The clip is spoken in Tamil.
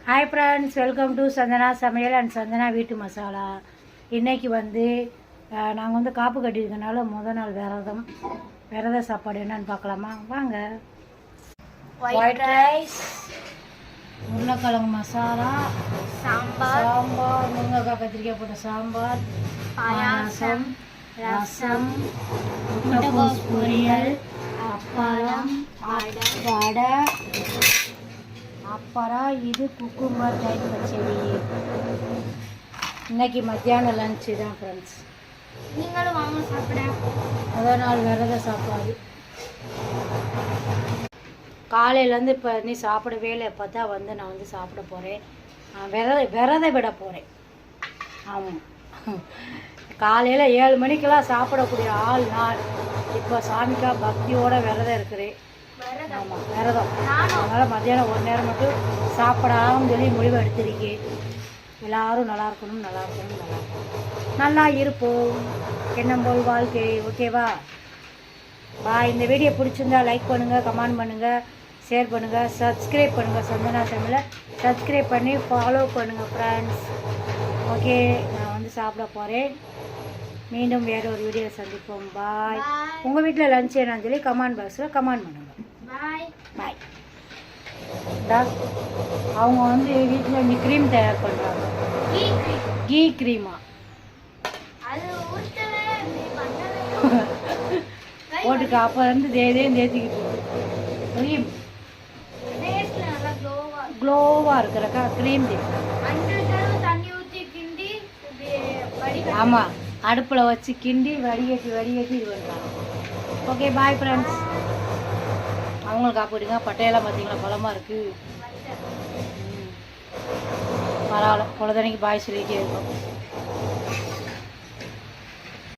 Hi friends, welcome to Chandana சமையல் அண்ட் சந்தனா வீட்டு மசாலா. இன்றைக்கி வந்து நாங்கள் வந்து காப்பு கட்டியிருக்கனால நாள் விரத சாப்பாடு என்னன்னு பார்க்கலாமா? வாங்க. ஒயிட் ரைஸ், உருளைக்கிழங்கு மசாலா, சாம்பார், முருங்கைக்காய் கத்திரிக்காய் போட்ட சாம்பார், பாயாசம், ரசம், முட்டைகோஸ் பொரியல், அப்பளம், வடை, அப்புறம் இது குக்கும்பர் டைப் பச்சடி. இன்னைக்கு மத்தியானம் லஞ்சு தான் ஃப்ரெண்ட்ஸ். நீங்களும் வாங்க சாப்பிட. முதல் நாள் விரத சாப்பாடு. காலையிலேருந்து இப்போ நீ சாப்பிடவே இல்லை. இப்போ தான் வந்து நான் வந்து சாப்பிட போகிறேன். விரத விட போகிறேன். ஆமாம், காலையில் 7 மணிக்கெல்லாம் சாப்பிடக்கூடிய ஆள் நான். இப்போ சாமிக்கா பக்தியோடு விரதம் இருக்கிறேன். ஆமாம், விரதம். அதனால் மத்தியானம் ஒரு நேரம் மட்டும் சாப்பிடாமல் சொல்லி முடிவு எடுத்திருக்கேன். எல்லோரும் நல்லா இருக்கணும், நல்லா இருக்கணும், நல்லா இருக்கணும், நல்லா இருப்போம், எண்ணம் போல் வாழ்க்கை. ஓகேவா? இந்த வீடியோ பிடிச்சிருந்தா லைக் பண்ணுங்கள், கமெண்ட் பண்ணுங்கள், ஷேர் பண்ணுங்கள், சப்ஸ்கிரைப் பண்ணுங்கள். சந்தனா சமையலை சப்ஸ்கிரைப் பண்ணி ஃபாலோ பண்ணுங்கள் ஃப்ரெண்ட்ஸ். ஓகே, நான் வந்து சாப்பிட போகிறேன். மீண்டும் வேறு ஒரு வீடியோ சந்திப்போம். பாய். உங்கள் வீட்டில் லஞ்ச் என்னன்னு சொல்லி கமெண்ட் பாக்ஸில் கமெண்ட் பண்ணுங்கள். பாய். அவங்க வந்து வீட்டில் இந்த க்ரீம் தயார் பண்ணுறாங்க. கீ க்ரீமா போட்டுக்க. அப்போ வந்து தேத்திக்கிட்டு க்ரீம் க்ளோவாக இருக்கிறக்கா க்ரீம் ஆமாம், அடுப்பில் வச்சு கிண்டி வடிகட்டி இது பண்ணுறாங்க. Okay, bye friends. அவங்களுக்கு அப்படிங்க பட்டையெல்லாம் பார்த்தீங்களா, பழமாக இருக்குது. பரவாயில்ல, பொழுதனைக்கு பாய் சொல்லிகிட்டே இருக்கும்.